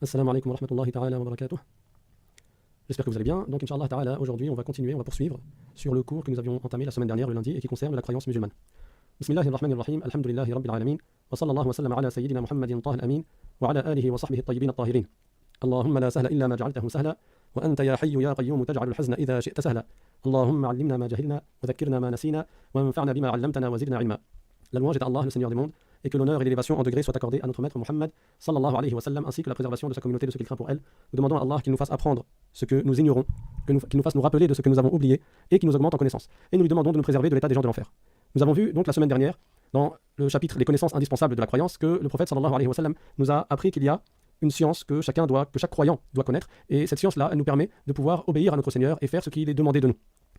Assalamu alaikum wa rahmatullahi ta'ala wa barakatuh. J'espère que vous allez bien. Donc, Inch'Allah ta'ala, aujourd'hui, on va poursuivre sur le cours que nous avions entamé la semaine dernière, le lundi, et qui concerne la croyance musulmane. Bismillahirrahmanirrahim, alhamdulillahi rabbil alamin, wa sallallahu wa sallam ala sayyidina Muhammadin taha al-amin, wa ala alihi wa sahbihi at-tayyibin at-tahirin. Allahumma la sahla illa ma ja'altahu sahla, wa anta ya hayyu ya qayyum taj'alu al-hazna idha shi'ta sahla. Allahumma 'allimna ma jahilna, wa dhakkirna ma nasina, wa anfa'na bima 'allamtana wa zidna 'ilma. La louange est à Allah, le Seigneur des mondes, et que l'honneur et l'élévation en degrés soient accordés à notre maître Muhammad sallallahu alayhi wa sallam, ainsi que la préservation de sa communauté de ce qu'il craint pour elle. Nous demandons à Allah qu'il nous fasse apprendre ce que nous ignorons, qu'il nous fasse nous rappeler de ce que nous avons oublié et qu'il nous augmente en connaissance. Et nous lui demandons de nous préserver de l'état des gens de l'enfer. Nous avons vu donc la semaine dernière, dans le chapitre des connaissances indispensables de la croyance, que le prophète sallallahu alayhi wa sallam nous a appris qu'il y a une science que chaque croyant doit connaître, et cette science-là, elle nous permet de pouvoir obéir à notre Seigneur et faire ce qu'il est demandé de nous.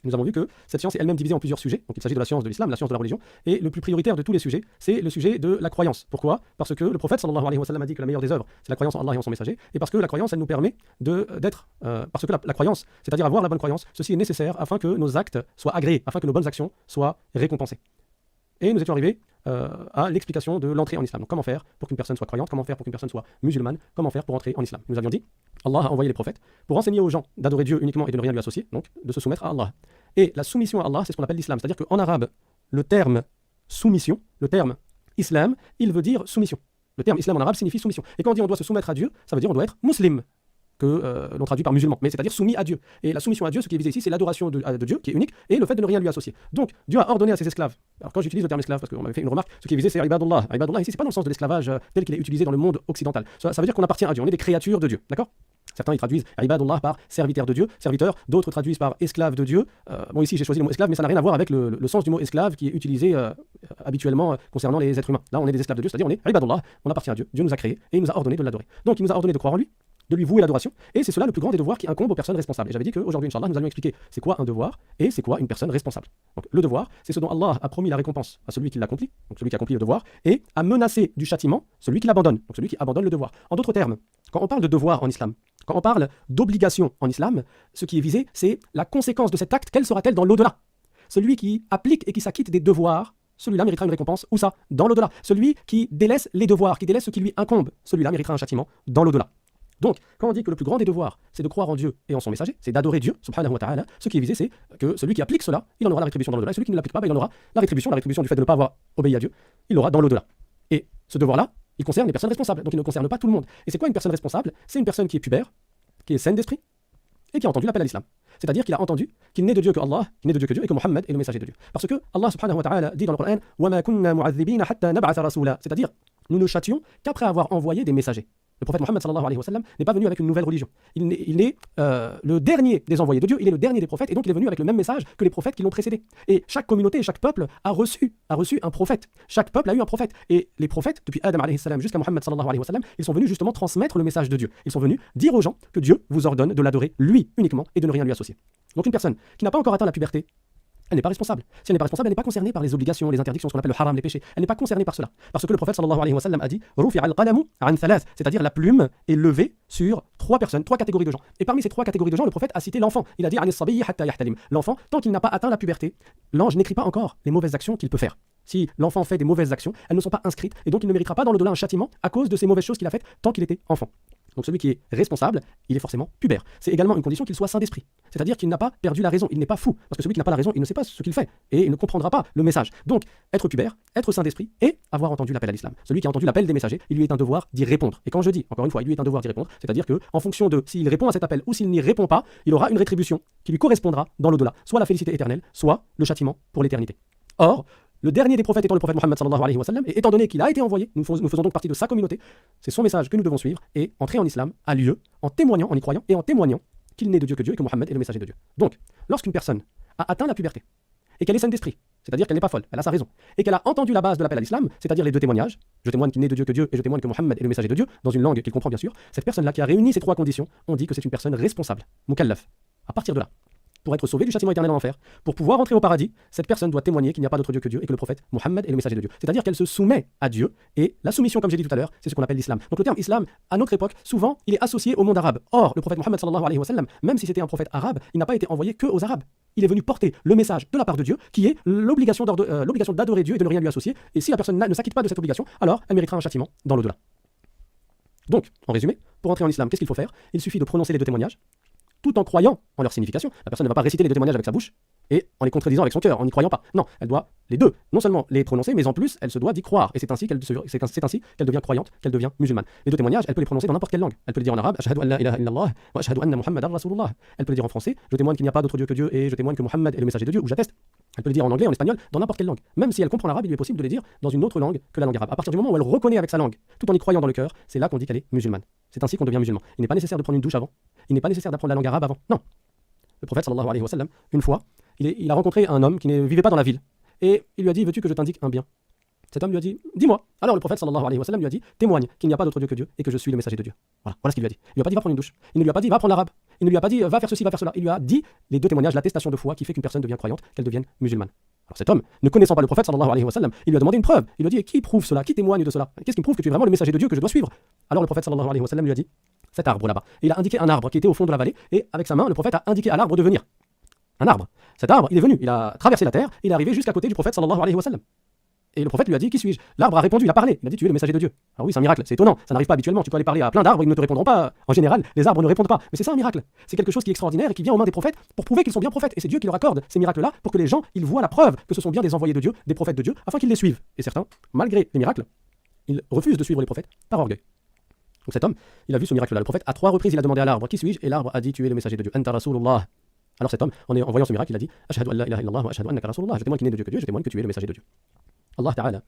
Nous avons vu que cette science est elle-même divisée en plusieurs sujets. Donc il s'agit de la science de l'islam, la science de la religion, et le plus prioritaire de tous les sujets, c'est le sujet de la croyance. Pourquoi ? Parce que le prophète sallallahu alayhi wa sallam a dit que la meilleure des œuvres, c'est la croyance en Allah et en son messager, et parce que la croyance, elle nous permet parce que la croyance, c'est-à-dire avoir la bonne croyance, ceci est nécessaire afin que nos actes soient agréés, afin que nos bonnes actions soient récompensées. Et nous étions arrivés à l'explication de l'entrée en islam. Donc comment faire pour qu'une personne soit croyante, comment faire pour qu'une personne soit musulmane, comment faire pour entrer en islam. Nous avions dit, Allah a envoyé les prophètes pour enseigner aux gens d'adorer Dieu uniquement et de ne rien lui associer, donc de se soumettre à Allah. Et la soumission à Allah, c'est ce qu'on appelle l'islam. C'est-à-dire qu'en arabe, le terme soumission, le terme islam, il veut dire soumission. Le terme islam en arabe signifie soumission. Et quand on dit on doit se soumettre à Dieu, ça veut dire on doit être musulman, que l'on traduit par musulman, mais c'est-à-dire soumis à Dieu. Et la soumission à Dieu, ce qui est visé ici, c'est l'adoration de Dieu, qui est unique, et le fait de ne rien lui associer. Donc, Dieu a ordonné à ses esclaves. Alors quand j'utilise le terme esclave, parce qu'on m'avait fait une remarque, ce qui est visé, c'est ibadullah. Ibadullah ici, c'est pas dans le sens de l'esclavage tel qu'il est utilisé dans le monde occidental. Ça veut dire qu'on appartient à Dieu, on est des créatures de Dieu, d'accord ? Certains ils traduisent ibadullah par serviteur de Dieu, serviteur, d'autres traduisent par esclave de Dieu. Bon, ici j'ai choisi le mot esclave, mais ça n'a rien à voir avec le sens du mot esclave qui est utilisé habituellement concernant les êtres humains. Là, on est des esclaves de Dieu, c'est-à-dire on est ibadullah, on appartient à Dieu. Dieu nous a créés et il nous a ordonné de l'adorer. Donc il nous a ordonné de croire en lui, de lui vouer l'adoration, et c'est cela le plus grand des devoirs qui incombe aux personnes responsables. Et j'avais dit qu'aujourd'hui, Inch'Allah, nous allions expliquer c'est quoi un devoir et c'est quoi une personne responsable. Donc le devoir, c'est ce dont Allah a promis la récompense à celui qui l'accomplit, donc celui qui accomplit le devoir, et a menacé du châtiment celui qui l'abandonne, donc celui qui abandonne le devoir. En d'autres termes, quand on parle de devoir en islam, quand on parle d'obligation en islam, ce qui est visé, c'est la conséquence de cet acte, quelle sera-t-elle dans l'au-delà ? Celui qui applique et qui s'acquitte des devoirs, celui-là méritera une récompense, où ça ? Dans l'au-delà. Celui qui délaisse les devoirs, qui délaisse ce qui lui incombe, celui-là méritera un châtiment dans l'au-delà. Donc, quand on dit que le plus grand des devoirs, c'est de croire en Dieu et en son messager, c'est d'adorer Dieu, subhanahu wa ta'ala, ce qui est visé, c'est que celui qui applique cela, il en aura la rétribution dans l'au-delà, et celui qui ne l'applique pas, il en aura la rétribution du fait de ne pas avoir obéi à Dieu, il l'aura dans l'au-delà. Et ce devoir-là, il concerne les personnes responsables, donc il ne concerne pas tout le monde. Et c'est quoi une personne responsable ? C'est une personne qui est pubère, qui est saine d'esprit, et qui a entendu l'appel à l'islam. C'est-à-dire qu'il a entendu qu'il n'est de Dieu que Allah, qu'il n'est de Dieu que Dieu, et que Muhammad est le messager de Dieu. Parce que Allah subhanahu wa ta'ala dit dans le Coran, وَمَا كُنَّا مُعَذِّبِينَ حَتَّى نَبْعَثَ رَسُولًا, c'est-à-dire, nous ne châtions qu'après avoir envoyé des messagers. Le prophète Muhammad sallallahu alayhi wa sallam n'est pas venu avec une nouvelle religion. Il est le dernier des envoyés de Dieu, il est le dernier des prophètes, et donc il est venu avec le même message que les prophètes qui l'ont précédé. Et chaque communauté et chaque peuple a reçu un prophète. Chaque peuple a eu un prophète. Et les prophètes, depuis Adam alayhi salam jusqu'à Muhammad sallallahu alayhi wa sallam, ils sont venus justement transmettre le message de Dieu. Ils sont venus dire aux gens que Dieu vous ordonne de l'adorer lui uniquement et de ne rien lui associer. Donc une personne qui n'a pas encore atteint la puberté, elle n'est pas responsable. Si elle n'est pas responsable, elle n'est pas concernée par les obligations, les interdictions, ce qu'on appelle le haram, les péchés. Elle n'est pas concernée par cela. Parce que le prophète sallallahu alayhi wa sallam a dit Rufi'a al-qalamu an thalath, c'est-à-dire la plume est levée sur trois personnes, trois catégories de gens. Et parmi ces trois catégories de gens, le prophète a cité l'enfant. Il a dit Anis sabiyyi hatta yahtalim. L'enfant, tant qu'il n'a pas atteint la puberté, l'ange n'écrit pas encore les mauvaises actions qu'il peut faire. Si l'enfant fait des mauvaises actions, elles ne sont pas inscrites et donc il ne méritera pas dans l'au-delà un châtiment à cause de ces mauvaises choses qu'il a faites tant qu'il était enfant. Donc celui qui est responsable, il est forcément pubère. C'est également une condition qu'il soit sain d'esprit. C'est-à-dire qu'il n'a pas perdu la raison, il n'est pas fou. Parce que celui qui n'a pas la raison, il ne sait pas ce qu'il fait et il ne comprendra pas le message. Donc être pubère, être sain d'esprit et avoir entendu l'appel à l'islam. Celui qui a entendu l'appel des messagers, il lui est un devoir d'y répondre. Et quand je dis, encore une fois, il lui est un devoir d'y répondre, c'est-à-dire que en fonction de s'il répond à cet appel ou s'il n'y répond pas, il aura une rétribution qui lui correspondra dans l'au-delà, soit la félicité éternelle, soit le châtiment pour l'éternité. Or, le dernier des prophètes étant le prophète Muhammad sallallahu alayhi wa sallam, et étant donné qu'il a été envoyé, nous faisons donc partie de sa communauté, c'est son message que nous devons suivre, et entrer en islam a lieu en témoignant, en y croyant, et en témoignant qu'il n'est de Dieu que Dieu, et que Muhammad est le messager de Dieu. Donc, lorsqu'une personne a atteint la puberté, et qu'elle est saine d'esprit, c'est-à-dire qu'elle n'est pas folle, elle a sa raison, et qu'elle a entendu la base de l'appel à l'islam, c'est-à-dire les deux témoignages, je témoigne qu'il n'est de Dieu que Dieu, et je témoigne que Muhammad est le messager de Dieu, dans une langue qu'il comprend bien sûr, cette personne-là qui a réuni ces trois conditions, on dit que c'est une personne responsable, mukallaf. À partir de là, pour être sauvé du châtiment éternel en enfer, pour pouvoir entrer au paradis, cette personne doit témoigner qu'il n'y a pas d'autre Dieu que Dieu et que le prophète Muhammad est le messager de Dieu. C'est-à-dire qu'elle se soumet à Dieu, et la soumission, comme j'ai dit tout à l'heure, c'est ce qu'on appelle l'islam. Donc le terme islam, à notre époque, souvent, il est associé au monde arabe. Or, le prophète Muhammad sallallahu alayhi wa sallam, même si c'était un prophète arabe, il n'a pas été envoyé que aux arabes. Il est venu porter le message de la part de Dieu, qui est l'obligation d'adorer Dieu et de ne rien lui associer. Et si la personne ne s'acquitte pas de cette obligation, alors elle méritera un châtiment dans l'au-delà. Donc, en résumé, pour entrer en islam, qu'est-ce qu'il faut faire? Il suffit de prononcer les deux témoignages, tout en croyant en leur signification. La personne ne va pas réciter les deux témoignages avec sa bouche et en les contredisant avec son cœur, en n'y croyant pas. Non, elle doit les deux, non seulement les prononcer, mais en plus, elle se doit d'y croire. Et c'est ainsi qu'elle devient croyante, qu'elle devient musulmane. Les deux témoignages, elle peut les prononcer dans n'importe quelle langue. Elle peut les dire en arabe, Ashhadu an la ilaha illallah wa ashhadu anna Muhammadan Rasulullah. Elle peut les dire en français, je témoigne qu'il n'y a pas d'autre Dieu que Dieu et je témoigne que Muhammad est le messager de Dieu, ou j'atteste. Elle peut les dire en anglais, en espagnol, dans n'importe quelle langue. Même si elle comprend l'arabe, il lui est possible de les dire dans une autre langue que la langue arabe. À partir du moment où elle reconnaît avec sa langue, tout en y croyant dans le cœur, c'est là qu'on dit qu'elle est musulmane. C'est ainsi qu'on devient musulman. Il n'est pas nécessaire de prendre une douche avant. Il n'est pas nécessaire d'apprendre la langue arabe avant. Non. Le prophète sallallahu alayhi wa sallam, une fois, il a rencontré un homme qui ne vivait pas dans la ville. Et il lui a dit, veux-tu que je t'indique un bien? Cet homme lui a dit, dis-moi. Alors le prophète sallallahu alayhi wa sallam lui a dit, témoigne qu'il n'y a pas d'autre Dieu que Dieu et que je suis le messager de Dieu. Voilà ce qu'il lui a dit. Il lui a pas dit, va prendre une douche. Il ne lui a pas dit, va prendre l'arabe. Il ne lui a pas dit, va faire ceci, va faire cela. Il lui a dit les deux témoignages, l'attestation de foi qui fait qu'une personne devient croyante, qu'elle devienne musulmane. Alors cet homme, ne connaissant pas le prophète sallallahu alayhi wa sallam, il lui a demandé une preuve. Il lui a dit, et qui prouve cela? Qui témoigne de cela? Qu'est-ce qui me prouve que tu es vraiment le messager de Dieu que je dois suivre? Alors le prophète sallallahu alayhi wa sallam lui a dit, cet arbre là-bas. Et il a indiqué un arbre qui était au fond de la vallée et avec sa main, le prophète a indiqué à l'arbre de venir. Un arbre. Cet arbre, il est venu, il a traversé la terre, il est arrivé jusqu'à côté du prophète sallallahu alayhi wa sallam. Et le prophète lui a dit, qui suis-je? L'arbre a répondu, il a parlé, il a dit, tu es le messager de Dieu. Alors oui, c'est un miracle, c'est étonnant, ça n'arrive pas habituellement, tu peux aller parler à plein d'arbres, ils ne te répondront pas. En général, les arbres ne répondent pas, mais c'est ça un miracle. C'est quelque chose qui est extraordinaire et qui vient aux mains des prophètes pour prouver qu'ils sont bien prophètes. Et c'est Dieu qui leur accorde ces miracles-là pour que les gens, ils voient la preuve que ce sont bien des envoyés de Dieu, des prophètes de Dieu, afin qu'ils les suivent. Et certains, malgré les miracles, ils refusent de suivre les prophètes par orgueil. Donc cet homme, il a vu ce miracle-là. Le prophète, à 3 reprises, il a demandé à l'arbre, qui suis-je? Et l'arbre a dit, tu es le messager de Dieu. Anta Rasulullah. Alors cet homme, en voyant ce miracle, il a dit, Ashhadu an la ilaha illallah wa ashhadu annaka Rasulullah. Je témoigne qu'il n'est de Dieu que Dieu, je témoigne que tu es le messager de Dieu. Allah Ta'ala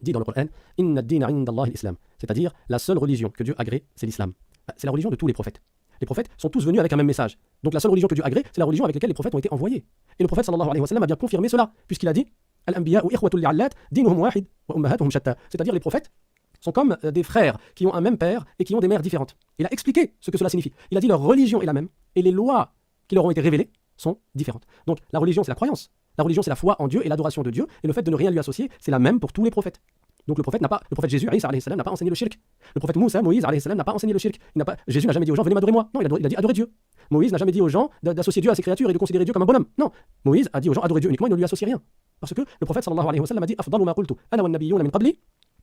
dit dans le Coran, Inna ad-dina 'inda Allah al-Islam, c'est-à-dire la seule religion que Dieu agrée, c'est l'islam. C'est la religion de tous les prophètes. Les prophètes sont tous venus avec un même message. Donc la seule religion que Dieu agrée, c'est la religion avec laquelle les prophètes ont été envoyés. Et le prophète sallallahu alayhi wa sallam a bien confirmé cela, puisqu'il a dit, Al-anbiya ou ikhwatul li'allat, dinuhum wahid wa ummahatuhum shatta. C'est-à-dire les prophètes sont comme des frères qui ont un même père et qui ont des mères différentes. Il a expliqué ce que cela signifie. Il a dit leur religion est la même et les lois qui leur ont été révélées sont différentes. Donc la religion, c'est la croyance. La religion, c'est la foi en Dieu et l'adoration de Dieu. Et le fait de ne rien lui associer, c'est la même pour tous les prophètes. Donc le prophète Jésus Isa alayhi salam n'a pas enseigné le shirk. Le prophète Moussa, Moïse alayhi salam n'a pas enseigné le shirk. Jésus n'a jamais dit aux gens venez m'adorer moi. Non, il a dit adorez Dieu. Moïse n'a jamais dit aux gens d'associer Dieu à ses créatures et de considérer Dieu comme un bonhomme. Non, Moïse a dit aux gens adorez Dieu uniquement, il ne lui associe rien. Parce que le prophète sallallahu alayhi wa sallam a dit afdalu ma qultu ana wan nabiyyuna min qabli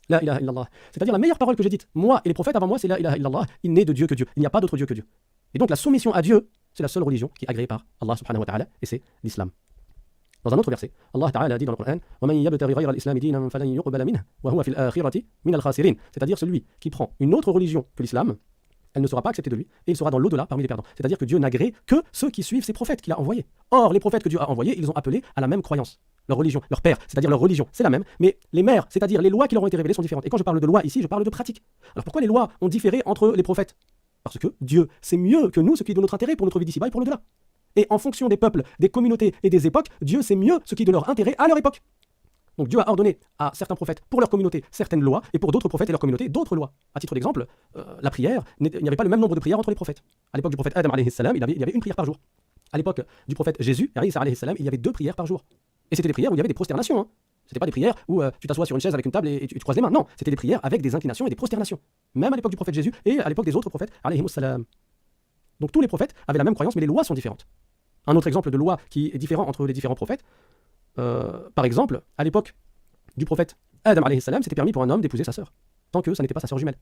la ilaha illallah. C'est-à-dire la meilleure parole que j'ai dite, moi et les prophètes avant moi, c'est la ilaha illallah. Il n'est de Dieu que Dieu. Il n'y a pas d'autre Dieu que Dieu. Et donc la soumission à Dieu, c'est la seule religion qui est agréée par Allah subhanahu wa ta'ala et c'est l'islam. Dans un autre verset, Allah Ta'ala dit dans le Coran, c'est-à-dire celui qui prend une autre religion que l'islam, elle ne sera pas acceptée de lui et il sera dans l'au-delà parmi les perdants. C'est-à-dire que Dieu n'agrée que ceux qui suivent ses prophètes qu'il a envoyés. Or, les prophètes que Dieu a envoyés, ils ont appelé à la même croyance. Leur religion, leur père, c'est-à-dire leur religion, c'est la même, mais les mères, c'est-à-dire les lois qui leur ont été révélées sont différentes. Et quand je parle de loi ici, je parle de pratique. Alors pourquoi les lois ont différé entre les prophètes? Parce que Dieu sait mieux que nous ce qui est de notre intérêt pour notre vie d'ici-bas et pour l'au-delà. Et en fonction des peuples, des communautés et des époques, Dieu sait mieux ce qui est de leur intérêt à leur époque. Donc Dieu a ordonné à certains prophètes pour leur communauté certaines lois et pour d'autres prophètes et leur communauté d'autres lois. À titre d'exemple, la prière, il n'y avait pas le même nombre de prières entre les prophètes. À l'époque du prophète Adam alayhi salam, il y avait une prière par jour. À l'époque du prophète Jésus, Isa alayhi salam, il y avait 2 prières par jour. Et c'était des prières où il y avait des prosternations. C'était pas des prières où tu t'assois sur une chaise avec une table et tu croises les mains. Non, c'était des prières avec des inclinations et des prosternations. Même à l'époque du prophète Jésus et à l'époque des autres prophètes alayhi salam. Donc tous les prophètes avaient la même croyance, mais les lois sont différentes. Un autre exemple de loi qui est différent entre les différents prophètes, par exemple, à l'époque du prophète Adam alayhi salam, c'était permis pour un homme d'épouser sa sœur, tant que ça n'était pas sa sœur jumelle.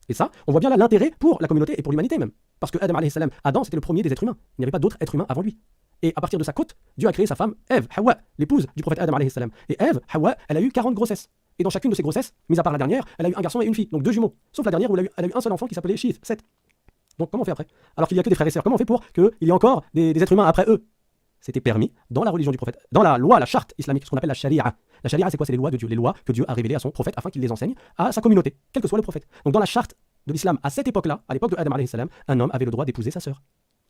Et ça, on voit bien là l'intérêt pour la communauté et pour l'humanité même. Parce que Adam alayhi salam, Adam, c'était le premier des êtres humains. Il n'y avait pas d'autres êtres humains avant lui. Et à partir de sa côte, Dieu a créé sa femme, Ève, Hawa, l'épouse du prophète Adam alayhi salam. Et Ève, Hawa, elle a eu 40 grossesses. Et dans chacune de ces grossesses, mis à part la dernière, elle a eu un garçon et une fille, donc 2 jumeaux. Sauf la dernière où elle a eu un seul enfant qui s'appelait Shith, 7. Donc comment on fait après? Alors qu'il n'y a que des frères et sœurs, comment on fait pour qu'il y ait encore des êtres humains après eux? C'était permis dans la religion du prophète, dans la loi, la charte islamique, ce qu'on appelle la sharia. La sharia, c'est quoi? C'est les lois de Dieu, les lois que Dieu a révélées à son prophète afin qu'il les enseigne à sa communauté, quel que soit le prophète. Donc dans la charte de l'islam, à cette époque-là, à l'époque de Adam alayhi salam, un homme avait le droit d'épouser sa sœur.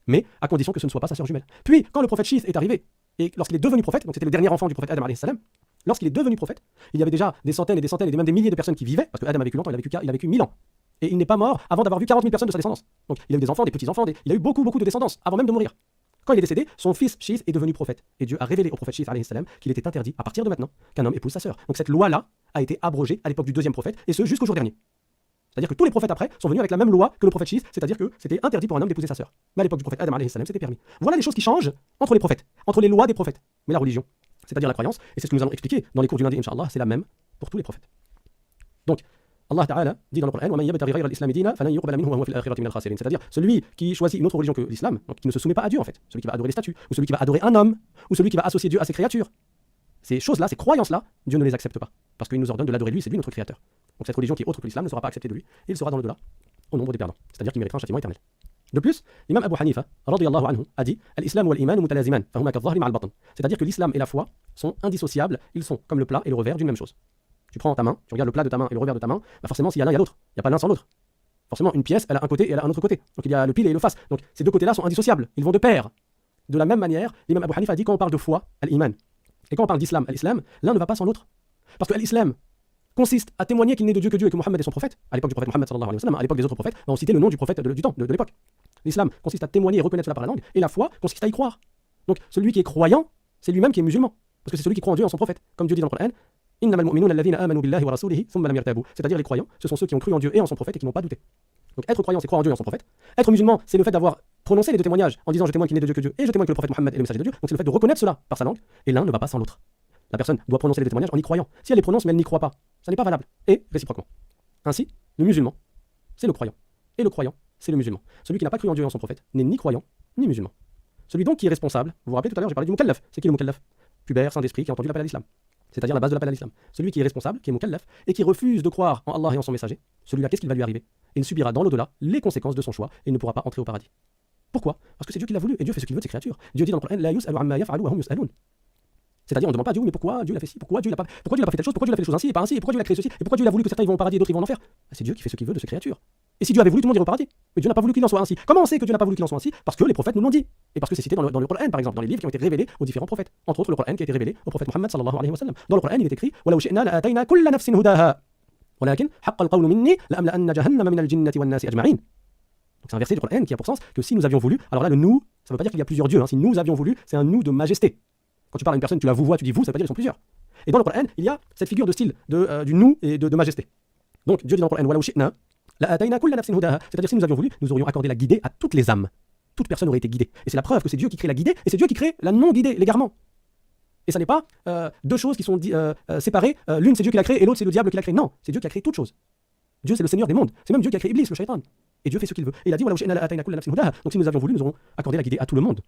Mais à condition que ce ne soit pas sa sœur jumelle. Puis, quand le prophète Shith est arrivé, et lorsqu'il est devenu prophète, donc c'était le dernier enfant du prophète Adam alayhi salam, lorsqu'il est devenu prophète, il y avait déjà des centaines et des centaines et même des milliers de personnes qui vivaient, parce que Adam a vécu longtemps, il a vécu 1000 ans. Et il n'est pas mort avant d'avoir vu 40 000 personnes de sa descendance. Donc il a eu des enfants, des petits-enfants, il a eu beaucoup de descendance avant même de mourir. Quand il est décédé, son fils Shith est devenu prophète. Et Dieu a révélé au prophète Shith alayhi salam qu'il était interdit, à partir de maintenant, qu'un homme épouse sa sœur. Donc cette loi-là a été abrogée à l'époque du deuxième prophète, et ce jusqu'au jour dernier. C'est-à-dire que tous les prophètes après sont venus avec la même loi que le prophète Shith, c'est-à-dire que c'était interdit pour un homme d'épouser sa sœur. Mais à l'époque du prophète Adam alayhi salam, c'était permis. Voilà les choses qui changent entre les prophètes, entre les lois des prophètes. Mais la religion, c'est-à-dire la croyance, et c'est ce que nous allons expliquer dans les cours du lundi, Inch'Allah, c'est la même pour tous les prophètes. Donc, Allah Ta'ala dit dans le Coran, c'est-à-dire celui qui choisit une autre religion que l'islam, donc qui ne se soumet pas à Dieu en fait, celui qui va adorer les statues, ou celui qui va adorer un homme, ou celui qui va associer Dieu à ses créatures. Ces choses-là, ces croyances-là, Dieu ne les accepte pas, parce qu'il nous ordonne de l'adorer lui, c'est lui notre créateur. Donc cette religion qui est autre que l'islam ne sera pas acceptée de lui, et il sera dans l'au-delà au nombre des perdants, c'est-à-dire qu'il méritera un châtiment éternel. De plus, l'imam Abu Hanifa, radiyallahu anhu, a dit Al-Islam wal-Iman mutalaziman, fahuma kadh-dhahri ma'a al-batn. C'est-à-dire que l'islam et la foi sont indissociables, ils sont comme le plat et le revers d'une même chose. Tu prends ta main, tu regardes le plat de ta main et le revers de ta main, bah forcément s'il y a l'un, il y a l'autre. Il n'y a pas l'un sans l'autre. Forcément, une pièce, elle a un côté et elle a un autre côté. Donc il y a le pile et le face. Donc ces deux côtés-là sont indissociables, ils vont de pair. De la même manière, l'imam Abu Hanifa a dit quand on parle de foi, al-Iman, et quand on parle d'islam, al-Islam, l'un ne va pas sans l'autre. Parce que l'islam consiste à témoigner qu'il n'est de Dieu que Dieu et que Mohammed est son prophète. À l'époque du prophète Mohammed sallallahu alayhi wa sallam, à l'époque des autres prophètes, on citait le nom du prophète du temps, de l'époque. L'islam consiste à témoigner et reconnaître cela par la langue, et la foi consiste à y croire. Donc celui qui est croyant, c'est lui-même qui est musulman. Parce que c'est celui qui croit en Dieu et en son prophète. Comme Dieu dit dans le Coran, c'est-à-dire les croyants, ce sont ceux qui ont cru en Dieu et en son prophète et qui n'ont pas douté. Donc être croyant, c'est croire en Dieu et en son prophète. Être musulman, c'est le fait d'avoir prononcé les deux témoignages en disant je témoigne qu'il n'est de Dieu que Dieu et je témoigne que le prophète Mohammed est le messager de Dieu. Donc c'est le fait de reconnaître cela par sa langue, et l'un ne va pas sans l'autre. La personne doit prononcer les deux témoignages en y croyant. Si elle les prononce mais elle n'y croit pas, ça n'est pas valable. Et réciproquement. Ainsi, le musulman, c'est le croyant. Et le croyant, c'est le musulman. Celui qui n'a pas cru en Dieu et en son prophète n'est ni croyant, ni musulman. Celui donc qui est responsable, vous vous rappelez tout à l'heure, j'ai parlé du mukallaf. C'est qui le mukallaf? Pubère, saint d'esprit, qui a entendu l'appel à l'islam. C'est-à-dire la base de l'appel à l'islam. Celui qui est responsable, qui est mukallaf, et qui refuse de croire en Allah et en son messager, celui-là, qu'est-ce qu'il va lui arriver? Il subira dans l'au-delà les conséquences de son choix et ne pourra pas entrer au paradis. Pourquoi? Parce que c'est Dieu qui l'a voulu, et Dieu fait ce qu'il veut de ses créatures. Dieu dit dans le Coran, la yus'alu amma yaf'alu wa hum yus'alun. C'est-à-dire on ne demande pas à Dieu, mais pourquoi Dieu l'a fait ci, pourquoi Dieu l'a pas fait telle chose, pourquoi Dieu l'a fait des choses ainsi et pas ainsi, et pourquoi Dieu l'a créé ceci, et pourquoi Dieu l'a voulu que certains ils vont au paradis et d'autres ils vont en enfer. C'est Dieu qui fait ce qu'il veut de ses créatures. Et si Dieu avait voulu, tout le monde irait au paradis. Mais Dieu n'a pas voulu qu'il en soit ainsi. Comment on sait que Dieu n'a pas voulu qu'il en soit ainsi? Parce que les prophètes nous l'ont dit. Et parce que c'est cité dans le Coran, par exemple, dans les livres qui ont été révélés aux différents prophètes. Entre autres, le Coran qui a été révélé au prophète Mohammed sallallahu alayhi wa sallam. Dans le Coran, il est écrit وَلَوْ شِئْنَا لَآتَيْنَا كُلَّ نَفْسٍ هُدَاهَا وَلَكِنْ حَقَّ الْقَوْلُ مِنِّي لَأَمْلَأَنَّ جَهَنَّمَ مِنَ الْجِنَّةِ وَالنَّاسِ أَجْمَعِينَ. Donc c'est un verset du Coran qui a pour sens que si nous avions voulu, alors là le nous, ça ne veut pas dire qu'il y a plusieurs dieux. Si nous avions voulu, c'est un nous de majesté. Quand tu parles à une personne, tu la vois, tu dis vous, ça veut pas dire qu'ils sont plusieurs. Et dans le Coran, il y a cette figure de style du nous et de majesté. Donc Dieu dit dans le Coran وَلَوْ شِئْنَا لَآتَيْنَا كُلَّ نَفْسٍ هُدَاهَا. C'est-à-dire si nous avions voulu, nous aurions accordé la guidée à toutes les âmes. Toute personne aurait été guidée. Et c'est la preuve que c'est Dieu qui crée la guidée et c'est Dieu qui crée la non guidée, l'égarement. Et ça n'est pas deux choses qui sont séparées. L'une c'est Dieu qui l'a créée et l'autre c'est le diable qui l'a créée. Non, c'est Dieu qui a créé toute chose. Dieu c'est le Seigneur des mondes. C'est même Dieu qui a créé Iblis, le shaytan. Et Dieu fait ce qu'il veut. Et il a dit وَلَوْ شِئْنَا لَآتَيْنَا كُلَّ نَفْسٍ هُدَاهَا. Donc si nous avions voulu, nous aurons accordé la guidée à tout le monde.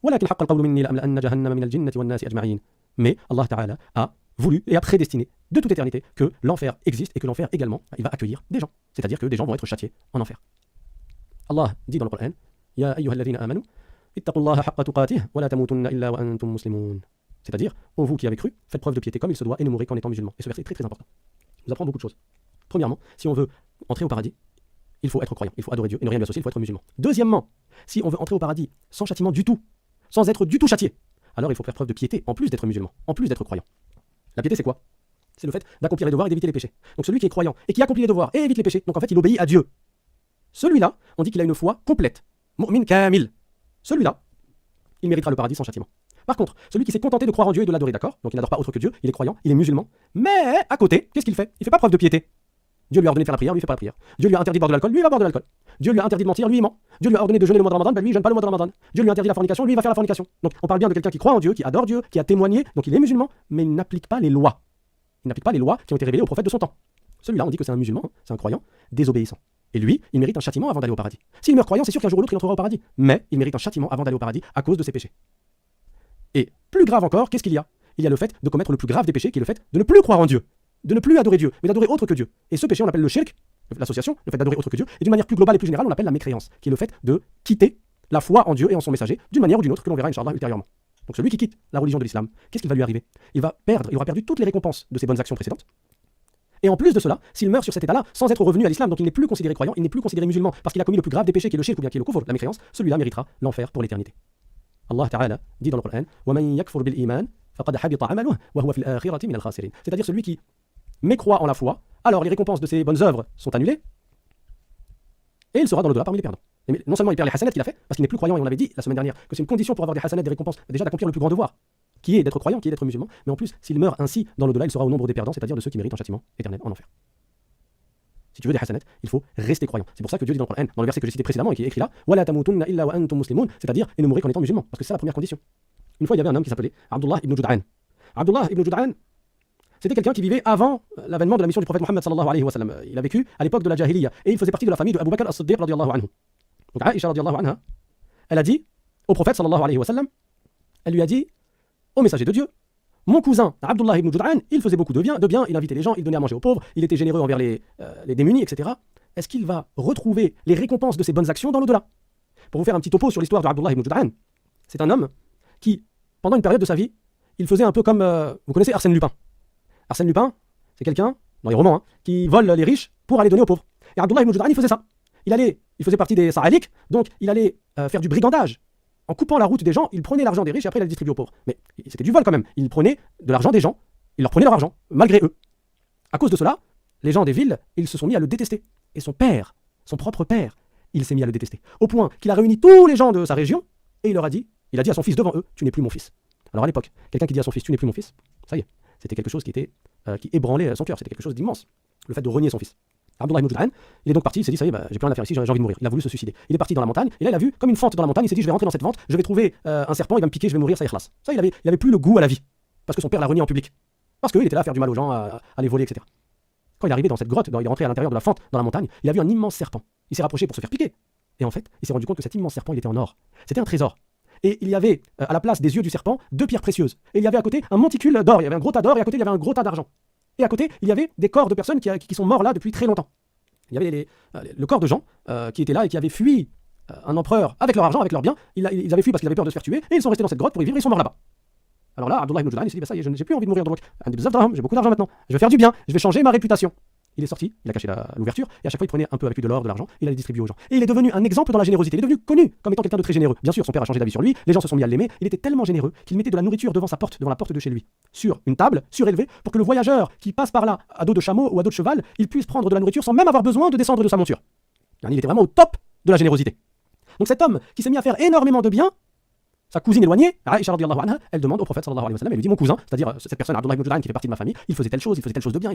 وَلَكِنْ حَقَّ الْقَوْلُ مِنِّي لَأَمْلَأَنَّ جَهَنَّمَ مِنَ الْجِنَّةِ وَالنَّاسِ أَجْمَعِينَ. Mais Allah Ta'ala a voulu et a prédestiné de toute éternité que l'enfer existe et que l'enfer également, il va accueillir des gens. C'est-à-dire que des gens vont être châtiés en enfer. Allah dit dans le Coran Ya ayyuhalladhina amanu ittaqullaha haqqa tuqatih wa la tamutunna illa wa antum muslimun. C'est-à-dire, ô vous qui avez cru, faites preuve de piété comme il se doit et ne mourrez qu'en étant musulmans. Et ce verset est très très important. Il nous apprend beaucoup de choses. Premièrement, si on veut entrer au paradis, il faut être croyant, il faut adorer Dieu et ne rien lui associer, il faut être musulman. Deuxièmement, si on veut entrer au paradis sans châtiment du tout, sans être du tout châtié, alors il faut faire preuve de piété en plus d'être musulman, en plus d'être croyant. La piété c'est quoi? C'est le fait d'accomplir les devoirs et d'éviter les péchés. Donc celui qui est croyant et qui accomplit les devoirs et évite les péchés, donc en fait il obéit à Dieu. Celui-là, on dit qu'il a une foi complète. Mu'min kamil. Celui-là, il méritera le paradis sans châtiment. Par contre, celui qui s'est contenté de croire en Dieu et de l'adorer, d'accord? Donc il n'adore pas autre que Dieu, il est croyant, il est musulman. Mais à côté, qu'est-ce qu'il fait? Il fait pas preuve de piété. Dieu lui a ordonné de faire la prière, lui il fait pas la prière. Dieu lui a interdit de boire de l'alcool, lui il va boire de l'alcool. Dieu lui a interdit de mentir, lui il ment. Dieu lui a ordonné de jeûner le mois de Ramadan, lui il jeûne pas le mois de Ramadan. Dieu lui a interdit la fornication, lui il va faire la fornication. Donc on parle bien de quelqu'un qui croit en Dieu, qui adore Dieu, qui a témoigné, donc il est musulman, mais il n'applique pas les lois. Il n'applique pas les lois qui ont été révélées aux prophètes de son temps. Celui-là, on dit que c'est un musulman, c'est un croyant désobéissant. Et lui, il mérite un châtiment avant d'aller au paradis. S'il meurt croyant, c'est sûr qu'un jour ou l'autre il entrera au paradis. Mais il mérite un châtiment avant d'aller au paradis à cause de ses péchés. Et plus grave encore, qu'est-ce qu'il y a? Il y a le fait de commettre le plus grave des péchés, qui est le fait de ne plus croire en Dieu, de ne plus adorer Dieu, mais d'adorer autre que Dieu. Et ce péché, on l'appelle le shirk, l'association, le fait d'adorer autre que Dieu, et d'une manière plus globale et plus générale, on l'appelle la mécréance, qui est le fait de quitter la foi en Dieu et en son messager, d'une manière ou d'une autre, que l'on verra, Inch'Allah, ultérieurement. Donc celui qui quitte la religion de l'islam, qu'est-ce qui va lui arriver? Il aura perdu toutes les récompenses de ses bonnes actions précédentes. Et en plus de cela, s'il meurt sur cet état-là, sans être revenu à l'islam, donc il n'est plus considéré croyant, il n'est plus considéré musulman, parce qu'il a commis le plus grave des péchés, qui est le shirk ou bien qui est le kufr, la mécréance, celui-là méritera l'enfer pour l'éternité. Allah Ta'ala dit dans le Coran وَمَنْ يَكْفُرْ بِالْإِيمَانِ فَقَدْ حَبِطَ عَمَلُهُ وَهُوَ فِي الْآخِرَةِ مِنَ الْخَاسِرِينَ. C'est-à-dire celui qui mécroit en la foi, alors les récompenses de ses bonnes œuvres sont annulées, et il sera dans le delà parmi les perdants. Et non seulement il perd les hasanats qu'il a fait, parce qu'il n'est plus croyant, et on l'avait dit la semaine dernière, que c'est une condition pour avoir des hasanats, des récompenses, déjà d'accomplir le plus grand devoir, qui est d'être croyant, qui est d'être musulman, mais en plus, s'il meurt ainsi dans le delà, il sera au nombre des perdants, c'est-à-dire de ceux qui méritent un châtiment éternel en enfer. Si tu veux des hasanats, il faut rester croyant. C'est pour ça que Dieu dit dans le Coran, dans le verset que j'ai cité précédemment et qui est écrit là, وَلَا تَمُوتُنَّ إِلَّا وَأَنْتُمْ مُسْلِمُونَ, c'est-à-dire, et ne mourrez qu'en étant musulman, parce que c'est ça la première condition. Une fois, il y avait un homme qui s'appelait Abdullah ibn Jud'an. Abdullah ibn Jud'an, c'était quelqu'un qui vivait avant l'avènement de la mission du prophète Mohammed sallallahu alayhi wa sallam. Il a vécu à l'époque de la Jahiliya et il faisait partie de la famille de Abu Bakr as-Siddiq radiyallahu anhu. Donc Aïcha radiyallahu anha, elle a dit au prophète sallallahu alayhi wa sallam, elle lui a dit, ô messager de Dieu, mon cousin Abdullah ibn Jud'an, il faisait beaucoup de bien, il invitait les gens, il donnait à manger aux pauvres, il était généreux envers les démunis, etc. Est-ce qu'il va retrouver les récompenses de ses bonnes actions dans l'au-delà? Pour vous faire un petit topo sur l'histoire de Abdullah ibn Jud'an, c'est un homme qui, pendant une période de sa vie, il faisait un peu comme, vous connaissez Arsène Lupin. Arsène Lupin, c'est quelqu'un, dans les romans, qui vole les riches pour aller donner aux pauvres. Et Abdullah ibn Jud'an, il faisait ça. Il faisait partie des Sa'aliks, donc il allait faire du brigandage. En coupant la route des gens, il prenait l'argent des riches et après il le distribuait aux pauvres. Mais c'était du vol quand même. Il prenait de l'argent des gens, il leur prenait leur argent, malgré eux. À cause de cela, les gens des villes, ils se sont mis à le détester. Et son père, son propre père, il s'est mis à le détester. Au point qu'il a réuni tous les gens de sa région et il a dit à son fils devant eux, tu n'es plus mon fils. Alors à l'époque, quelqu'un qui dit à son fils, tu n'es plus mon fils, ça y est, c'était quelque chose qui ébranlait son cœur, c'était quelque chose d'immense. Le fait de renier son fils. Abdullah ibn Jud'an, il est donc parti, il s'est dit, ça y est, j'ai plus rien à faire ici, j'ai envie de mourir. Il a voulu se suicider. Il est parti dans la montagne, et là il a vu comme une fente dans la montagne, il s'est dit, je vais rentrer dans cette fente, je vais trouver un serpent, il va me piquer, je vais mourir, ça y est, ça, il avait plus le goût à la vie. Parce que son père l'a renié en public. Parce qu'il était là à faire du mal aux gens, à les voler, etc. Quand il est arrivé dans cette grotte, il est rentré à l'intérieur de la fente dans la montagne, il a vu un immense serpent. Il s'est rapproché pour se faire piquer. Et en fait, il s'est rendu compte que cet immense serpent, il était en or. C'était un trésor. Et il y avait, à la place des yeux du serpent, 2 pierres précieuses. Et il y avait à côté un monticule d'or, il y avait un gros tas d'or, et à côté il y avait un gros tas d'argent. Et à côté, il y avait des corps de personnes qui sont morts là depuis très longtemps. Il y avait le corps de gens qui étaient là et qui avaient fui un empereur avec leur argent, avec leurs biens. Ils avaient fui parce qu'ils avaient peur de se faire tuer, et ils sont restés dans cette grotte pour y vivre, ils sont morts là-bas. Alors là, Abdullah ibn Jud'an, il s'est dit, ça y est, j'ai plus envie de mourir de j'ai beaucoup d'argent maintenant, je vais faire du bien, je vais changer ma réputation. Il est sorti, il a caché l'ouverture, et à chaque fois il prenait un peu avec lui de l'or, de l'argent, il allait distribuer aux gens. Et il est devenu un exemple dans la générosité, il est devenu connu comme étant quelqu'un de très généreux. Bien sûr, son père a changé d'avis sur lui, les gens se sont mis à l'aimer, il était tellement généreux qu'il mettait de la nourriture devant la porte de chez lui, sur une table surélevée, pour que le voyageur qui passe par là, à dos de chameau ou à dos de cheval, il puisse prendre de la nourriture sans même avoir besoin de descendre de sa monture. Il était vraiment au top de la générosité. Donc cet homme qui s'est mis à faire énormément de bien, sa cousine éloignée, Aïcha radiyallahu anha, elle demande au prophète sallallahu alayhi wa sallam, elle lui dit, mon cousin, c'est-à-dire cette personne, Abdullah ibn Jud'an, qui fait partie de ma famille, il faisait telle chose de bien,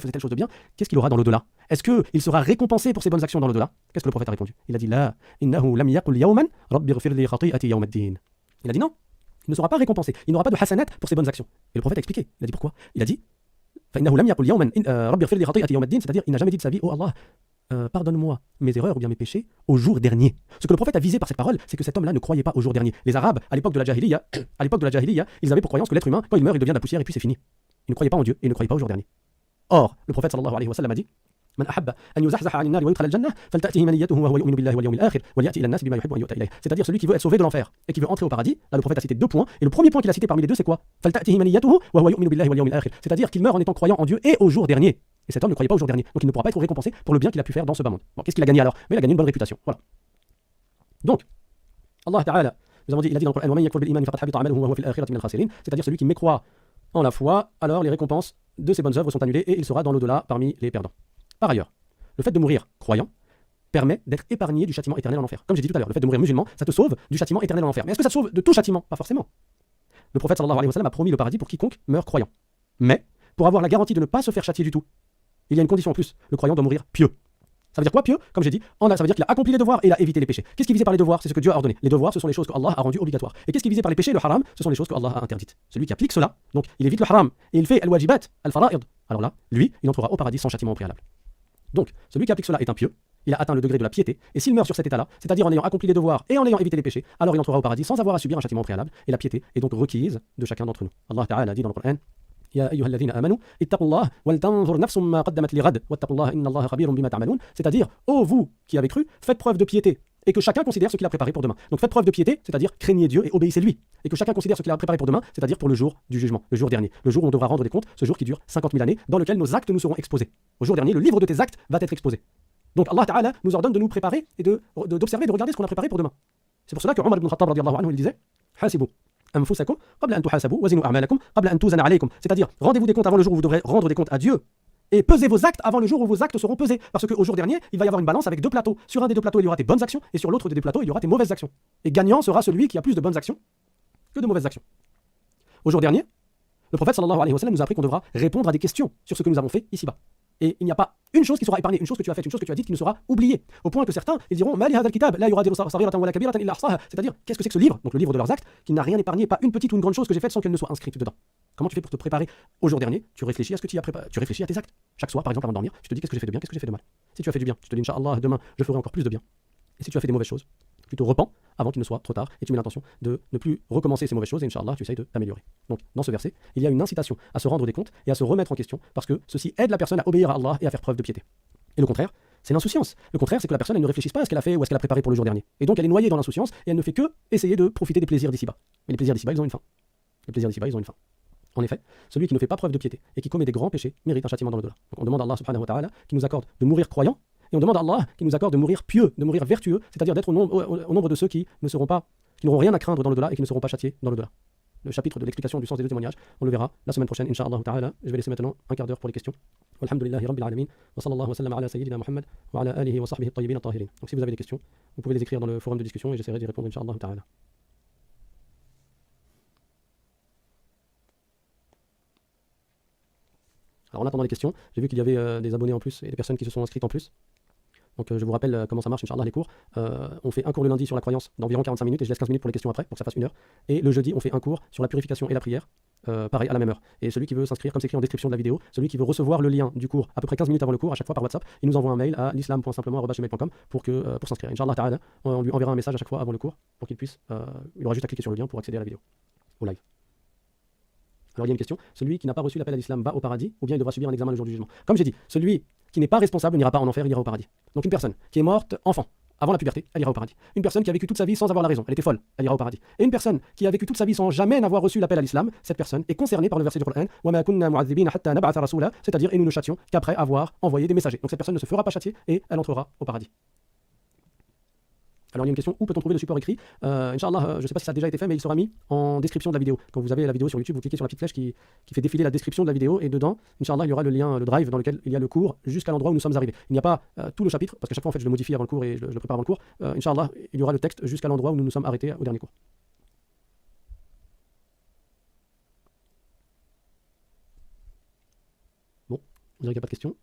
qu'est-ce qu'il aura dans l'au-delà? Est-ce qu'il sera récompensé pour ses bonnes actions dans l'au-delà? Qu'est-ce que le prophète a répondu? Il a dit, la, innahu lam yaqul yawman, rabbi ghfir li khati'ati yawm ad-din. Il a dit non, il ne sera pas récompensé, il n'aura pas de hasanat pour ses bonnes actions. Et le prophète a expliqué, il a dit pourquoi? Il a dit, fa innahu lam yaqul yawman, rabbi ghfir li khati'ati yawm ad-din, c'est-à-dire, il n'a jamais dit de sa vie, oh Allah, pardonne-moi mes erreurs ou bien mes péchés au jour dernier. Ce que le prophète a visé par cette parole, c'est que cet homme-là ne croyait pas au jour dernier. Les Arabes, à l'époque de la Jahiliya, ils avaient pour croyance que l'être humain, quand il meurt, il devient de la poussière et puis c'est fini. Ils ne croyaient pas en Dieu et ils ne croyaient pas au jour dernier. Or, le prophète sallallahu alayhi wa sallam a dit, Man ahabba an yuzahzaha 'anil nari wa yudkhala al-jannah, falta'tihi maniyatuhu wa huwa yu'minu billahi wal yawmil akhir wa ya'ti ila an-nas bima yuhibbu an yu'ta ilayhi. C'est-à-dire celui qui veut être sauvé de l'enfer et qui veut entrer au paradis. Là, le prophète a cité 2 points et le premier point qu'il a cité parmi les 2, c'est quoi? Falta'tihi maniyatuhu wa huwa yu'minu billahi wal yawmil akhir. C'est-à-dire qu'il meurt en étant croyant en Dieu et au jour dernier. Et cet homme ne croyait pas au jour dernier. Donc il ne pourra pas être récompensé pour le bien qu'il a pu faire dans ce bas monde. Bon, qu'est-ce qu'il a gagné alors? Mais il a gagné une bonne réputation. Voilà. Donc, Allah Ta'ala, nous avons dit, il a dit dans le Coran, c'est-à-dire celui qui mécroit en la foi, alors les récompenses de ses bonnes œuvres sont annulées et il sera dans l'au-delà parmi les perdants. Par ailleurs, le fait de mourir croyant permet d'être épargné du châtiment éternel en enfer. Comme j'ai dit tout à l'heure, le fait de mourir musulman, ça te sauve du châtiment éternel en enfer. Mais est-ce que ça te sauve de tout châtiment? Pas forcément. Le prophète sallallahu alayhi wa sallam a promis le paradis pour quiconque meurt croyant. Mais, pour avoir la garantie de ne pas se faire châtier du tout, il y a une condition en plus, le croyant doit mourir pieux. Ça veut dire quoi pieux? Comme j'ai dit, ça veut dire qu'il a accompli les devoirs et il a évité les péchés. Qu'est-ce qui est visé par les devoirs? C'est ce que Dieu a ordonné. Les devoirs, ce sont les choses que Allah a rendues obligatoires. Et qu'est-ce qui est visé par les péchés? Le haram, ce sont les choses que Allah a interdites. Celui qui applique cela, donc il évite le haram et il fait al-wajibat, al-fara'id. Alors là, lui, il entrera au paradis sans châtiment au préalable. Donc, celui qui applique cela est un pieux, il a atteint le degré de la piété, et s'il meurt sur cet état-là, c'est-à-dire en ayant accompli les devoirs et en ayant évité les péchés, alors il entrera au paradis sans avoir à subir un châtiment au préalable, et la piété est donc requise de chacun d'entre nous. Allah Ta'ala dit dans le Coran, Ya ayyuha alladhina amanu, ittaqullah wal tanzur nafsum ma qaddamat lighad, wattaqullah inna Allaha khabirun bima ta'malun, c'est-à-dire, ô vous qui avez cru, faites preuve de piété, et que chacun considère ce qu'il a préparé pour demain. Donc faites preuve de piété, c'est-à-dire craignez Dieu et obéissez lui, et que chacun considère ce qu'il a préparé pour demain, c'est-à-dire pour le jour du jugement, le jour dernier, le jour où on devra rendre des comptes, ce jour qui dure 50 000 années, dans lequel nos actes nous seront exposés. Au jour dernier, le livre de tes actes va être exposé. Donc Allah Ta'ala nous ordonne de nous préparer et d'observer et de regarder ce qu'on a préparé pour demain. C'est pour cela que Omar ibn Khattab radiyallahu anhu il disait Hasibu anfusakum qabla an tuhasabu wa zinu a'malakum qabla an tuzana alaykum. C'est-à-dire rendez-vous des comptes avant le jour où vous devrez rendre des comptes à Dieu et pesez vos actes avant le jour où vos actes seront pesés, parce qu'au jour dernier, il va y avoir une balance avec 2 plateaux. Sur un des 2 plateaux, il y aura tes bonnes actions et sur l'autre des 2 plateaux, il y aura tes mauvaises actions. Et gagnant sera celui qui a plus de bonnes actions que de mauvaises actions. Au jour dernier, le prophète sallallahu alayhi wa sallam nous a appris qu'on devra répondre à des questions sur ce que nous avons fait ici-bas. Et il n'y a pas une chose qui sera épargnée, une chose que tu as faite, une chose que tu as dite qui ne sera oubliée. Au point que certains, ils diront Mali hadha al-kitab la yuradiru saghiratan wala kabiratan illa ahsaha. C'est-à-dire, qu'est-ce que c'est que ce livre? Donc le livre de leurs actes, qui n'a rien épargné, pas une petite ou une grande chose que j'ai faite sans qu'elle ne soit inscrite dedans. Comment tu fais pour te préparer au jour dernier? Tu réfléchis à ce que tu as préparé, tu réfléchis à tes actes. Chaque soir, par exemple, avant de dormir, tu te dis qu'est-ce que j'ai fait de bien, qu'est-ce que j'ai fait de mal. Si tu as fait du bien, tu te dis Inch'Allah, demain, je ferai encore plus de bien. Et si tu as fait des mauvaises choses, tu te repens avant qu'il ne soit trop tard et tu mets l'intention de ne plus recommencer ces mauvaises choses et Inch'Allah, tu essayes de t'améliorer. Donc, dans ce verset, il y a une incitation à se rendre des comptes et à se remettre en question parce que ceci aide la personne à obéir à Allah et à faire preuve de piété. Et le contraire, c'est l'insouciance. Le contraire, c'est que la personne, elle ne réfléchisse pas à ce qu'elle a fait ou à ce qu'elle a préparé pour le jour dernier. Et donc, elle est noyée dans l'insouciance et elle ne fait que essayer de profiter des plaisirs d'ici-bas. Mais les plaisirs d'ici-bas, ils ont une fin. Les plaisirs d'ici-bas, ils ont une fin. En effet, celui qui ne fait pas preuve de piété et qui commet des grands péchés mérite un châtiment dans l'au-delà. Donc, on demande à Allah subhanahu wa ta'ala qui nous accorde de mourir croyants et on demande à Allah qui nous accorde de mourir pieux, de mourir vertueux, c'est-à-dire d'être au nombre de ceux qui n'auront rien à craindre dans l'au-delà et qui ne seront pas châtiés dans l'au-delà. Le chapitre de l'explication du sens des deux témoignages, on le verra la semaine prochaine, Inch'Allah ta'ala. Je vais laisser maintenant un quart d'heure pour les questions. Walhamdulillahi rabbil alamin. Wa sallallahu wa sallam ala sayyidina Muhammad wa ala alihi wa sahbihi at-tayyibin at-tahirin. Donc si vous avez des questions, vous pouvez les écrire dans le forum de discussion et j'essaierai d'y répondre Inch'Allah ta'ala. Alors en attendant les questions, j'ai vu qu'il y avait des abonnés en plus et des personnes qui se sont inscrites en plus. Donc je vous rappelle comment ça marche, Inch'Allah, les cours. On fait un cours le lundi sur la croyance d'environ 45 minutes et je laisse 15 minutes pour les questions après, pour que ça fasse 1 heure. Et le jeudi, on fait un cours sur la purification et la prière, pareil, à la même heure. Et celui qui veut s'inscrire, comme c'est écrit en description de la vidéo, celui qui veut recevoir le lien du cours à peu près 15 minutes avant le cours, à chaque fois par WhatsApp, il nous envoie un mail à l'islam.simplement@gmail.com pour s'inscrire. Inch'Allah ta'ala, on lui enverra un message à chaque fois avant le cours pour qu'il puisse, il aura juste à cliquer sur le lien pour accéder à la vidéo, au live. Alors il y a une question, celui qui n'a pas reçu l'appel à l'islam va au paradis ou bien il devra subir un examen le jour du jugement? Comme j'ai dit, celui qui n'est pas responsable n'ira pas en enfer, il ira au paradis. Donc une personne qui est morte enfant, avant la puberté, elle ira au paradis. Une personne qui a vécu toute sa vie sans avoir la raison, elle était folle, elle ira au paradis. Et une personne qui a vécu toute sa vie sans jamais n'avoir reçu l'appel à l'islam, cette personne est concernée par le verset du Coran, c'est-à-dire et nous ne châtions qu'après avoir envoyé des messagers. Donc cette personne ne se fera pas châtier et elle entrera au paradis. Alors il y a une question, où peut-on trouver le support écrit? Inch'Allah, je ne sais pas si ça a déjà été fait, mais il sera mis en description de la vidéo. Quand vous avez la vidéo sur YouTube, vous cliquez sur la petite flèche qui fait défiler la description de la vidéo, et dedans, Inch'Allah, il y aura le lien, le drive dans lequel il y a le cours jusqu'à l'endroit où nous sommes arrivés. Il n'y a pas tout le chapitre, parce qu'à chaque fois en fait je le modifie avant le cours et je le prépare avant le cours. Inch'Allah, il y aura le texte jusqu'à l'endroit où nous nous sommes arrêtés au dernier cours. Bon, on dirait qu'il n'y a pas de questions.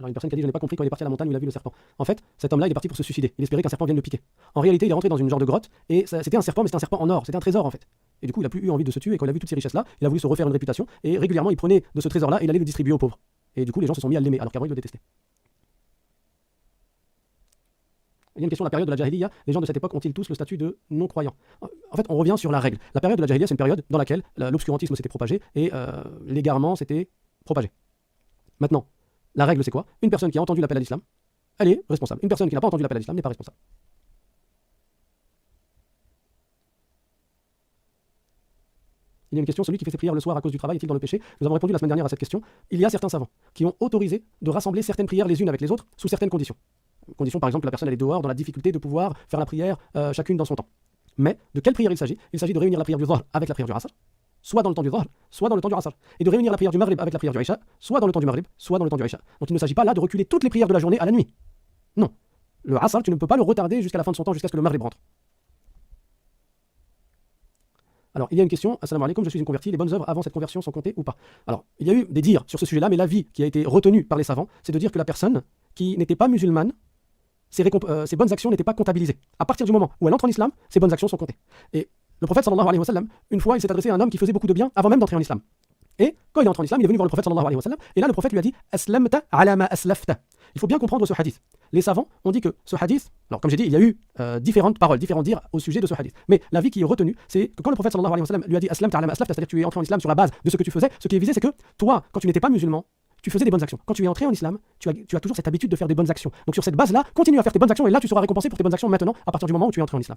Alors une personne qui a dit je n'ai pas compris quand il est parti à la montagne où il a vu le serpent. En fait, cet homme-là il est parti pour se suicider. Il espérait qu'un serpent vienne le piquer. En réalité, il est rentré dans une genre de grotte et c'était un serpent, mais c'était un serpent en or, c'était un trésor en fait. Et du coup, il a plus eu envie de se tuer et quand il a vu toutes ces richesses-là, il a voulu se refaire une réputation et régulièrement il prenait de ce trésor-là et il allait le distribuer aux pauvres. Et du coup, les gens se sont mis à l'aimer alors qu'avant ils le détestaient. Il y a une question, la période de la Jahiliya, les gens de cette époque ont-ils tous le statut de non-croyants? En fait, on revient sur la règle. La période de la Jahiliya, c'est une période dans laquelle l'obscurantisme s'était propagé et l'égarement s'était propagé. Maintenant, la règle, c'est quoi? Une personne qui a entendu l'appel à l'islam, elle est responsable. Une personne qui n'a pas entendu l'appel à l'islam n'est pas responsable. Il y a une question, celui qui fait ses prières le soir à cause du travail est-il dans le péché? Nous avons répondu la semaine dernière à cette question. Il y a certains savants qui ont autorisé de rassembler certaines prières les unes avec les autres sous certaines conditions. Conditions par exemple que la personne elle est dehors dans la difficulté de pouvoir faire la prière chacune dans son temps. Mais de quelle prière il s'agit? Il s'agit de réunir la prière du Dhuhr avec la prière du Asr, soit dans le temps du Dhuhr, soit dans le temps du Asr, et de réunir la prière du Maghrib avec la prière du Isha, soit dans le temps du Maghrib, soit dans le temps du Isha. Donc il ne s'agit pas là de reculer toutes les prières de la journée à la nuit. Non. Le Asr, tu ne peux pas le retarder jusqu'à la fin de son temps, jusqu'à ce que le Maghrib rentre. Alors, il y a une question, assalamu alaikum, je suis une convertie, les bonnes œuvres avant cette conversion sont comptées ou pas? Alors, il y a eu des dires sur ce sujet-là, mais l'avis qui a été retenu par les savants, c'est de dire que la personne qui n'était pas musulmane, ses bonnes actions n'étaient pas comptabilisées. À partir du moment où elle entre en islam, ses bonnes actions sont comptées. Et le prophète sallallahu alayhi wa sallam, une fois, il s'est adressé à un homme qui faisait beaucoup de bien avant même d'entrer en islam. Et quand il est entré en islam, il est venu voir le prophète sallallahu alayhi wa sallam, et là le prophète lui a dit Aslamta ala ma aslafta. Il faut bien comprendre ce hadith. Les savants ont dit que ce hadith, alors comme j'ai dit, il y a eu différentes paroles, différents dires au sujet de ce hadith. Mais l'avis qui est retenu, c'est que quand le prophète sallallahu alayhi wa sallam lui a dit Aslamta ala ma aslafta, c'est-à-dire que tu es entré en islam sur la base de ce que tu faisais, ce qui est visé, c'est que toi, quand tu n'étais pas musulman, tu faisais des bonnes actions. Quand tu es entré en islam, tu as toujours cette habitude de faire des bonnes actions. Donc sur cette base-là, continue à faire tes bonnes actions et là tu seras récompensé pour tes bonnes actions maintenant à partir du moment où tu es entré en islam.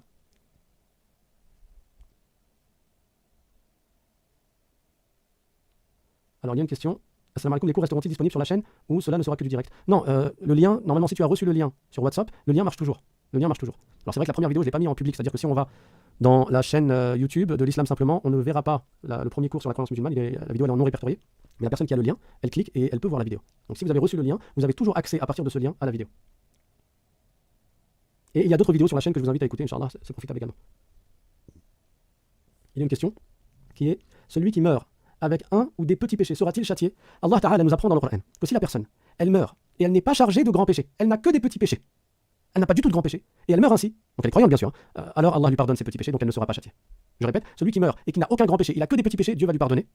Alors il y a une question. Assalamu alaikum, les cours resteront-ils disponibles sur la chaîne ou cela ne sera que du direct? Non, le lien, normalement si tu as reçu le lien sur WhatsApp, le lien marche toujours. Le lien marche toujours. Alors c'est vrai que la première vidéo je l'ai pas mis en public, c'est-à-dire que si on va dans la chaîne YouTube de l'islam simplement, on ne verra pas le premier cours sur la croyance musulmane, la vidéo elle est en non répertoriée, mais la personne qui a le lien, elle clique et elle peut voir la vidéo. Donc si vous avez reçu le lien, vous avez toujours accès à partir de ce lien à la vidéo. Et il y a d'autres vidéos sur la chaîne que je vous invite à écouter, Inch'Allah, c'est profitable également. Il y a une question qui est, celui qui meurt avec un ou des petits péchés sera-t-il châtié? Allah Ta'ala nous apprend dans le Coran que si la personne, elle meurt et elle n'est pas chargée de grands péchés, elle n'a que des petits péchés, elle n'a pas du tout de grands péchés, et elle meurt ainsi, donc elle est croyante bien sûr, alors Allah lui pardonne ses petits péchés, donc elle ne sera pas châtiée. Je répète, celui qui meurt et qui n'a aucun grand péché, il n'a que des petits péchés, Dieu va lui pardonner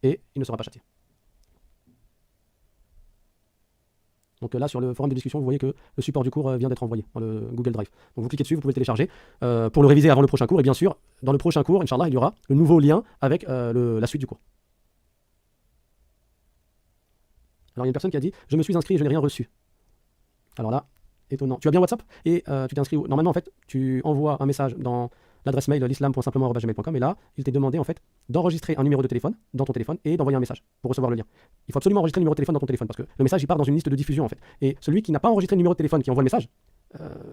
et il ne sera pas châtié. Donc là, sur le forum de discussion, vous voyez que le support du cours vient d'être envoyé dans le Google Drive. Donc vous cliquez dessus, vous pouvez le télécharger pour le réviser avant le prochain cours. Et bien sûr, dans le prochain cours, Inch'Allah, il y aura le nouveau lien avec la suite du cours. Alors il y a une personne qui a dit « Je me suis inscrit et je n'ai rien reçu ». Alors là, étonnant. Tu as bien WhatsApp et tu t'es inscrit. Normalement, en fait, tu envoies un message dans l'adresse mail l'islam.simplement@gmail.com et là, il t'est demandé en fait d'enregistrer un numéro de téléphone dans ton téléphone et d'envoyer un message pour recevoir le lien. Il faut absolument enregistrer le numéro de téléphone dans ton téléphone parce que le message il part dans une liste de diffusion en fait. Et celui qui n'a pas enregistré le numéro de téléphone qui envoie le message,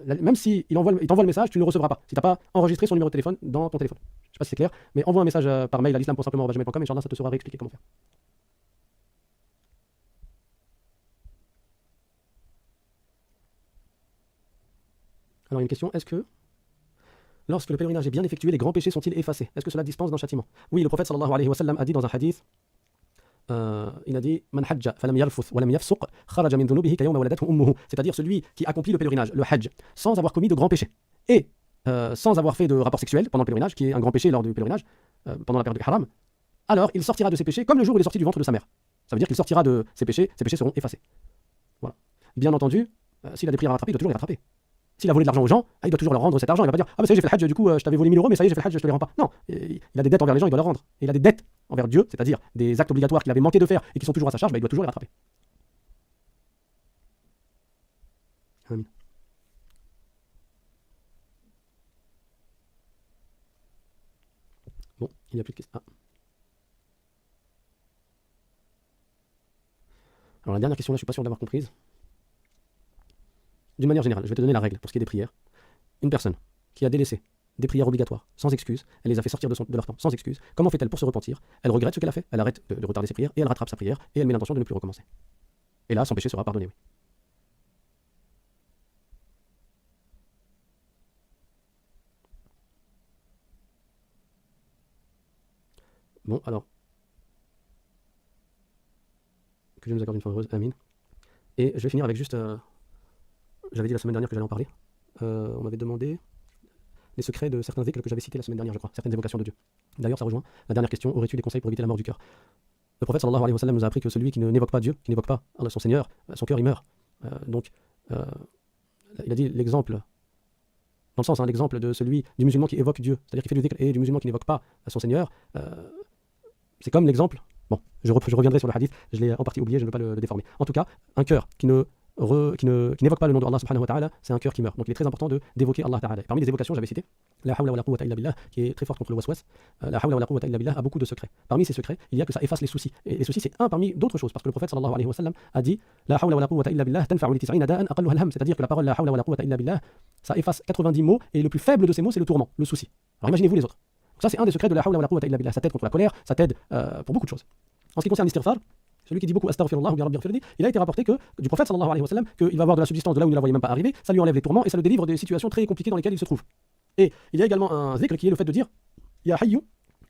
même s'il t'envoie le message, tu ne le recevras pas. Si tu n'as pas enregistré son numéro de téléphone dans ton téléphone. Je ne sais pas si c'est clair, mais envoie un message par mail à l'islam.simplement@gmail.com et Inch'Allah ça te sera réexpliqué comment faire. Alors il y a une question, est-ce que lorsque le pèlerinage est bien effectué, les grands péchés sont-ils effacés? Est-ce que cela dispense d'un châtiment? Oui, le prophète sallallahu alayhi wa sallam a dit dans un hadith, il a dit Man hajja falam yarfuth wa lam yafsuq kharaja min dhunubihi kayawma waladathu ummuhu. C'est-à-dire celui qui accomplit le pèlerinage, le hajj, sans avoir commis de grands péchés et sans avoir fait de rapport sexuel pendant le pèlerinage, qui est un grand péché lors du pèlerinage, pendant la période du haram, alors il sortira de ses péchés comme le jour où il est sorti du ventre de sa mère. Ça veut dire qu'il sortira de ses péchés seront effacés. Voilà. Bien entendu, s'il a des prières à rattraper, il doit toujours les rattraper. S'il a volé de l'argent aux gens, il doit toujours leur rendre cet argent. Il ne va pas dire ah bah ça y est, j'ai fait le hajj, du coup je t'avais volé 1000 euros, mais ça y est, j'ai fait le hajj, je te les rends pas. Non, il a des dettes envers les gens, il doit leur rendre. Et il a des dettes envers Dieu, c'est-à-dire des actes obligatoires qu'il avait manqué de faire et qui sont toujours à sa charge, il doit toujours les rattraper. Amin. Bon, il n'y a plus de questions. Alors la dernière question là, je ne suis pas sûr de l'avoir comprise. D'une manière générale, je vais te donner la règle pour ce qui est des prières. Une personne qui a délaissé des prières obligatoires sans excuse, elle les a fait sortir de leur temps sans excuse, comment fait-elle pour se repentir? Elle regrette ce qu'elle a fait, elle arrête de retarder ses prières et elle rattrape sa prière et elle met l'intention de ne plus recommencer. Et là, son péché sera pardonné, oui. Bon, alors, que Dieu nous accorde une fin heureuse, amin. Et je vais finir avec juste, j'avais dit la semaine dernière que j'allais en parler, on m'avait demandé les secrets de certains dhikrs que j'avais cités la semaine dernière, je crois, certaines évocations de Dieu. D'ailleurs, ça rejoint la dernière question, aurais-tu des conseils pour éviter la mort du cœur? Le prophète sallallahu alayhi wa sallam nous a appris que celui qui n'évoque pas Dieu, qui n'évoque pas Allah, son Seigneur, son cœur il meurt. Donc, il a dit l'exemple, dans le sens, l'exemple de celui du musulman qui évoque Dieu, c'est-à-dire qui fait du dhikr, et du musulman qui n'évoque pas son Seigneur, c'est comme l'exemple. Bon, je reviendrai sur le hadith, je l'ai en partie oublié, je ne veux pas le déformer. En tout cas, un cœur qui n'évoque pas le nom de Allah subhanahu wa ta'ala, c'est un cœur qui meurt. Donc il est très important d'évoquer Allah ta'ala. Parmi les évocations, j'avais cité la hawla wa la quwwata illa billah, qui est très forte contre le waswas. La hawla wa la quwwata illa billah a beaucoup de secrets. Parmi ces secrets, il y a que ça efface les soucis. Et les soucis, c'est un parmi d'autres choses, parce que le prophète sallallahu alayhi wa sallam a dit la hawla wa la quwwata illa billah tanfa'u li 90 da'an aqalluha al-ham, c'est-à-dire que la parole la hawla wa la quwwata illa billah, ça efface 90 mots, et le plus faible de ces mots, c'est le tourment, le souci. Alors imaginez-vous les autres. Donc ça, c'est un des secrets de la hawla wa la quwwata illa billah. Ça t'aide contre la colère, ça t'aide pour beaucoup de choses. En ce qui concerne l'istighfar, celui qui dit beaucoup astaghfirullah ou bien rabbi ighfirli, il a été rapporté que du prophète sallallahu alayhi wa sallam qu'il va avoir de la subsistance de là où il ne la voyait même pas arriver, ça lui enlève les tourments et ça le délivre des situations très compliquées dans lesquelles il se trouve. Et il y a également un zikr qui est le fait de dire ya hayyu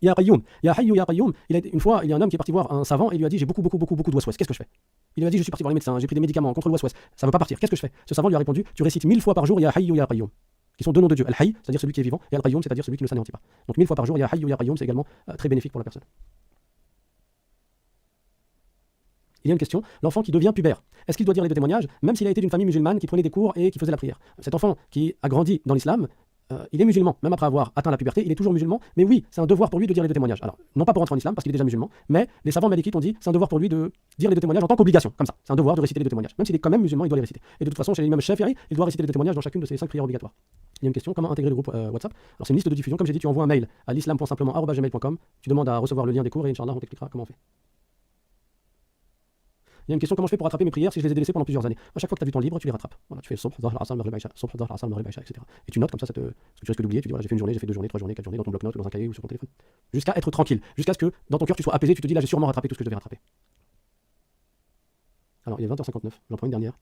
ya qayyum, ya hayyu ya qayyum. Une fois, il y a un homme qui est parti voir un savant et il lui a dit j'ai beaucoup de waswas, qu'est-ce que je fais? Il lui a dit je suis parti voir les médecins, j'ai pris des médicaments contre le waswas, ça ne veut pas partir, qu'est-ce que je fais? Ce savant lui a répondu tu récites 1000 fois par jour ya hayyu ya qayyum, qui sont deux noms de Dieu, al-hayy, c'est-à-dire celui qui est vivant, et al-qayyum, c'est-à-dire celui qui ne s'anéantit pas. Donc 1000 fois par jour ya hayyu ya qayyum, c'est également très bénéfique pour la personne. Il y a une question, l'enfant qui devient pubère, est-ce qu'il doit dire les deux témoignages, même s'il a été d'une famille musulmane qui prenait des cours et qui faisait la prière? Cet enfant qui a grandi dans l'islam, il est musulman, même après avoir atteint la puberté, il est toujours musulman, mais oui, c'est un devoir pour lui de dire les deux témoignages. Alors, non pas pour entrer en islam, parce qu'il est déjà musulman, mais les savants malikites ont dit, c'est un devoir pour lui de dire les deux témoignages en tant qu'obligation, comme ça. C'est un devoir de réciter les deux témoignages. Même s'il est quand même musulman, il doit les réciter. Et de toute façon, chez l'imam Shafi'i, il doit réciter les deux témoignages dans chacune de ses 5 prières obligatoires. Il y a une question, comment intégrer le groupe WhatsApp? Alors c'est une liste de diffusion, comme j'ai dit, tu envoies un mail à l'islam.simplement@gmail.com, tu demandes à recevoir le lien des cours et Inch'Allah, on t'expliquera comment on fait. Il y a une question, comment je fais pour rattraper mes prières si je les ai délaissées pendant plusieurs années? À chaque fois que tu as du temps libre, tu les rattrapes. Voilà, tu fais subh, dhahr, asr, maghrib, isha, subh, dhahr, asr, maghrib, isha, etc. Et tu notes comme ça, parce que tu risques d'oublier, tu dis voilà, j'ai fait une journée, j'ai fait 2 journées, 3 journées, 4 journées dans ton bloc-notes ou dans un cahier ou sur ton téléphone. Jusqu'à être tranquille, jusqu'à ce que dans ton cœur tu sois apaisé, tu te dis là j'ai sûrement rattrapé tout ce que je devais rattraper. Alors il est 20h59, j'en prends une dernière.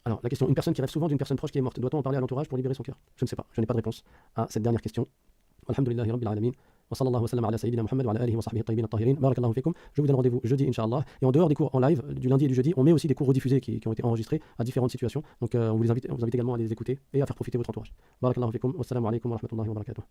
Alors la question, une personne qui rêve souvent d'une personne proche qui est morte, doit-on en parler à l'entourage pour libérer son cœur? Je ne sais pas, je n'ai pas de réponse à cette dernière question. Alhamdulillahi rabbil alamin. Wa sallallahu wa sallam ala sayyidina Muhammad wa ala alihi wa sahbihi at-tayyibin at-tahirin. Barakallahu fikum. Je vous donne rendez-vous jeudi, Inch'Allah. Et en dehors des cours en live, du lundi et du jeudi, on met aussi des cours rediffusés qui ont été enregistrés à différentes situations. Donc on vous invite également à les écouter et à faire profiter votre entourage. Barakallahu fikum. Wassalamu alaikum wa rahmatullahi wa barakatuh.